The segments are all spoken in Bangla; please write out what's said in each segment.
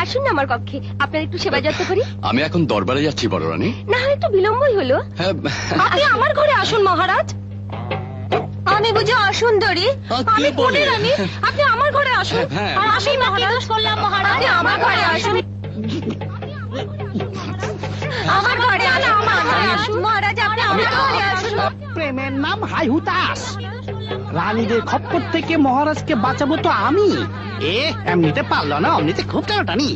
আসুন না আমার কক্ষে, আপনার একটু সেবা যত্ন করি। আমি এখন দরবারে যাচ্ছি বড় রানী। না হয় একটু বিলম্বই হলো। আপনি আমার ঘরে আসুন মহারাজ। আমি বুঝি অসুন্দরী? আমি বলি রানী, আপনি আমার ঘরে আসুন। আমি মহারাজ করলাম মহারাজ, আপনি আমার ঘরে আসুন। আমার ঘরে আসুন মহারাজ, আপনি আমার ঘরে আসুন। প্রেমের নাম হাই হুতাশ। রানীদের খপ্পর থেকে মহারাজকে বাঁচাবো তো আমি। এমনিতে পারলো না, অমনিতে খুব টানাটানি।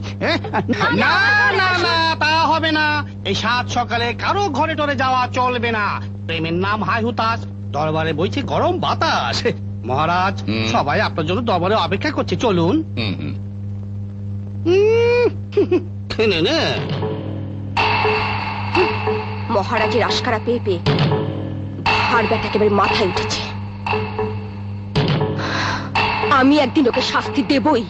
না না না, তা হবে না। এই সাত সকালে কারো ঘরে টরে যাওয়া চলবে না। প্রেমের নাম হাই হুতাশ, দরবারে বইছে গরম বাতাস। মহারাজ, সবাই আপনার জন্য দরবারে অপেক্ষা করছে, চলুন। মহারাজের আশকারা পেয়ে পেয়ে ভার ব্যাটা একেবারে মাথায় উঠেছে। আমি একদিন ওকে শাস্তি দেবই।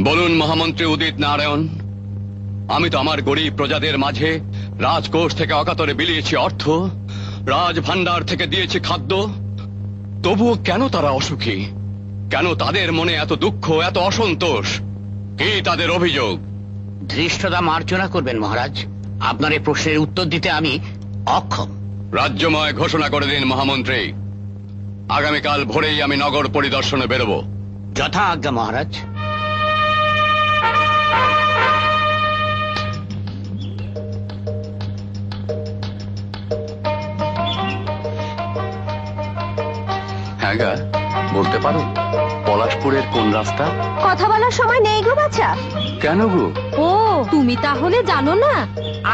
বলুন মহামন্ত্রী উদিত নারায়ণ, আমি তো আমার গরিব প্রজাদের মাঝে রাজকোষ থেকে অকাতরে বিলিয়েছি অর্থ, রাজ ভান্ডার থেকে দিয়েছি খাদ্য, তবুও কেন তারা অসুখী? কেন তাদের মনে এত দুঃখ, এত অসন্তোষ? কি তাদের অভিযোগ? ধৃষ্টতা মার্জনা করবেন মহারাজ, আপনার এই প্রশ্নের উত্তর দিতে আমি অক্ষম। রাজ্যময় ঘোষণা করে দিন মহামন্ত্রী, আগামীকাল ভোরেই আমি নগর পরিদর্শনে বেরোব। যথা আজ্ঞা মহারাজ। হ্যাঁ গা, বলতে পারো পলাশপুরের কোন রাস্তা? কথা বলার সময় নেই গো বাছা। কেন গো? ও, তুমি তাহলে জানো না,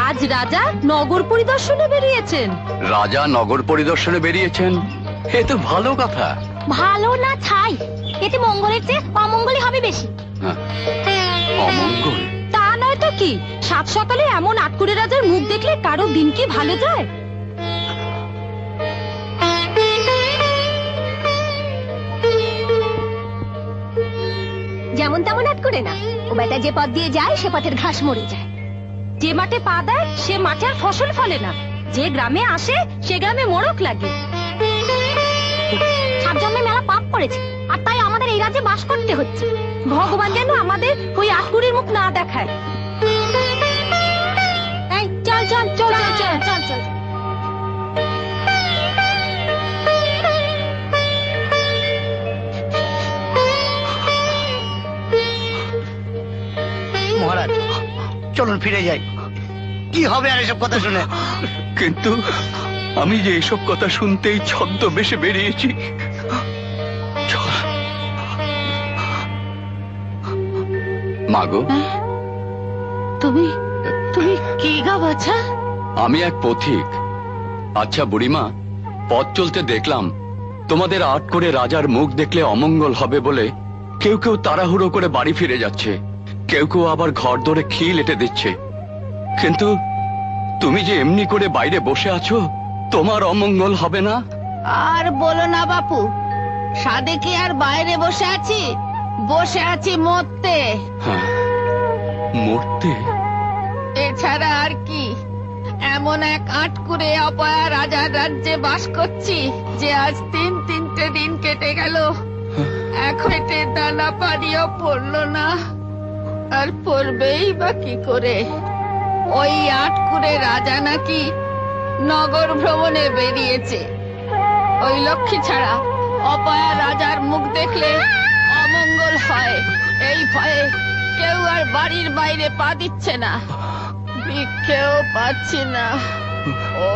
আজ রাজা নগর পরিদর্শনে বেরিয়েছেন। রাজা নগর পরিদর্শনে বেরিয়েছেন? এ তো ভালো কথা। ভালো না ছাই, এতে মঙ্গলের চেয়ে অমঙ্গলই হবে বেশি। অমঙ্গল? তা নয় তো কি, সাত সকালে এমন আটকুড়ে রাজার মুখ দেখলে কারো দিন কি ভালো যায়? যেমন তেমন আট করে না, ও বেটা যে পথ দিয়ে যায় সে পথের ঘাস মরে যায়। যে মাঠে পা দেয় সে মাঠে আর ফসল ফলে না, যে গ্রামে আসে সে গ্রামে মোড়ক লাগে। সাত জন্মে মেলা পাপ করেছে, আর তাই আমাদের এই রাজ্যে বাস করতে হচ্ছে। ভগবান যেন আমাদের ওই আটকুড়ির মুখ না দেখায়। চল চল চল চল চল চল। মহারাজ, চলুন ফিরে যাই। কি হবে আর এসব কথা শুনে? কিন্তু আমি যে এসব কথা শুনতেই ছদ্মবেশে বেরিয়েছি। চল। মাগো, তুমি তুমি কি গা বাছা? আমি এক পথিক। আচ্ছা বুড়িমা, পথ চলতে দেখলাম তোমাদের আট করে রাজার মুখ দেখলে অমঙ্গল হবে বলে কেউ কেউ তাড়াহুড়ো করে বাড়ি ফিরে যাচ্ছে, কেউ কেউ আবার ঘর ধরে খিল এঁটে দিচ্ছে। কিন্তু তুমি যে এমনি করে বাইরে বসে আছো, তোমার অমঙ্গল হবে না? আর বলো না বাপু, সাদেকে আর বাইরে বসে আছি, বসে আছি মরতে। হ্যাঁ, মরতে? এছাড়া আর কি? এমন এক আটকুরে অপয়া রাজার রাজ্যে বাস করছি যে আজ তিনটে দিন কেটে গেল, এক হেঁটে দানা পানিও পড়লো না। আর পড়বেই বা কি করে? ওই আটকুরে রাজা নাকি নগর ভ্রমণে বেরিয়েছে। ওই লক্ষ্মী ছাড়া অপয়া রাজার মুখ দেখলে অমঙ্গল হয়, এই ভয়ে কেউ আর বাড়ির বাইরে পা দিচ্ছে না, ভিক্ষেও পাচ্ছি না। ও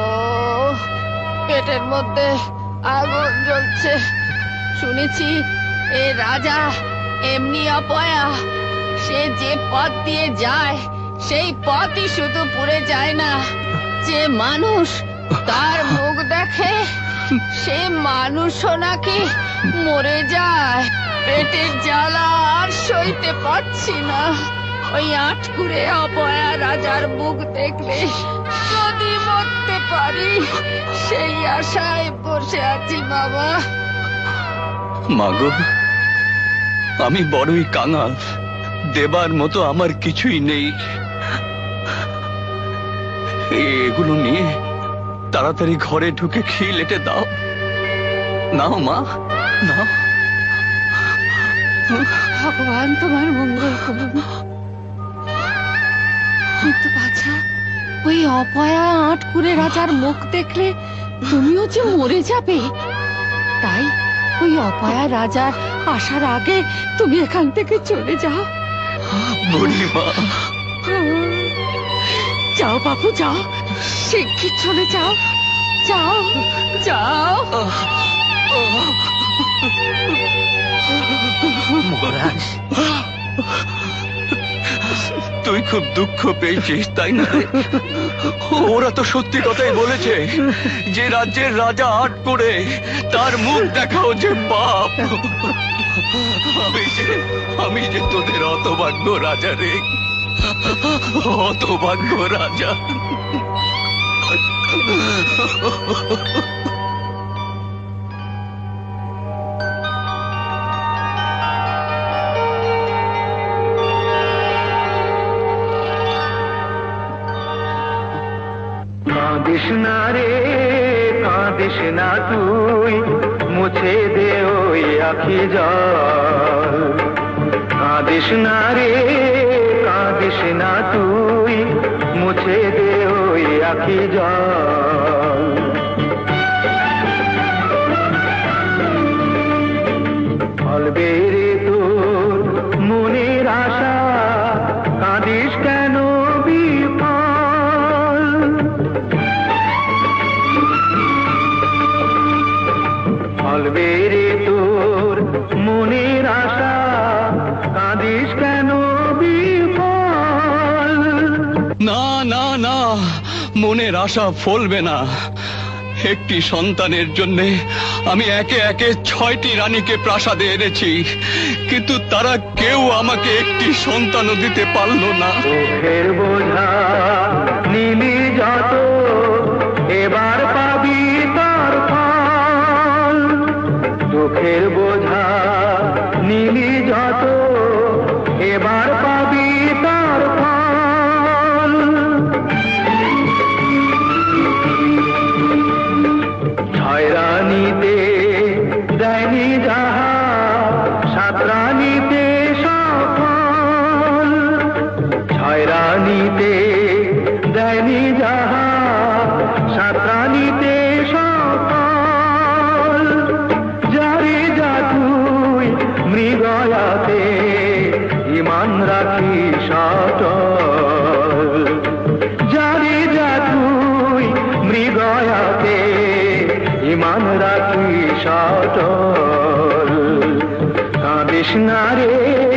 পেটের মধ্যে আগুন জ্বলছে। শুনেছি এ রাজা এমনি অপয়া, সে যে পথ দিয়ে যায় সেই পথই শুধু পুড়ে যায় না, যে মানুষ তার মুখ দেখে সে মানুষও নাকি মরে যায়। পেটের জ্বালা আর সইতে পারছি না। ওই আটকুরে অপয়া রাজার মুখ দেখলে যদি মরতে পারি সেই আশায় বসে আছি বাবা। মাগো, আমি বড়ই কাঙাল, দেবার মতো আমার কিছুই নেই। এগুলো নিয়ে তাড়াতাড়ি ঘরে ঢুকে খিল এঁটে দাও। নাও মা, নাও। ভগবান তোমার মঙ্গল করুন। কিন্তু বাছা, ওই অপয়া আটকুরে রাজার মুখ দেখলে তুমিও যে মরে যাবে, তাই ওই অপয়া রাজার আসার আগে তুমি এখান থেকে চলে যাও। বুড়িমা, যাও বাবু, যাও, শিগগির চলে যাও, যাও যাও। মহারাজ, তুই খুব দুঃখ পেয়েছিস তাই না? ওরা তো সত্যি কথাই বলেছে যে রাজ্যের রাজা আট করে তার মুখ দেখাও যে পাপ। আমি যে তোদের হতভাগ্য রাজা রে, হতভাগ্য রাজা। কাঁদিস না রে, কাঁদিস না তুই, মুছে দে ওই আখি জল। কাঁদিস না রে, কাঁদিস না তুই, মুছে দে ওই আখি জল। ফলবে রে তোর মনের আশা, কাঁদিস কেন বিফল। ফলবে রে তোর মনের আশা, কাঁদিস কেন বিফল। না না না, মনের আশা ফলবে না। একটি সন্তানের জন্য আমি একে একে 6টি রানীকে প্রাসাদে এনেছি, কিন্তু তারা কেউ আমাকে একটি সন্তানও দিতে পারলো না। চোখের বোঝা নিলি যত, এবার পাবি তার ফল। চোখের বোঝা নিলি যত, এবার পাবি তার ফল। ছয় রানীতে দেয়নি যাহা, 7 রানীতে সফল। 6 রানীতে দেয়নি যাহা, 7 রানীতে সফল। যারে যা তুই মৃগয়াতে, ইমান রাখি সত। মান রাখি সচল কাঁদিস না রে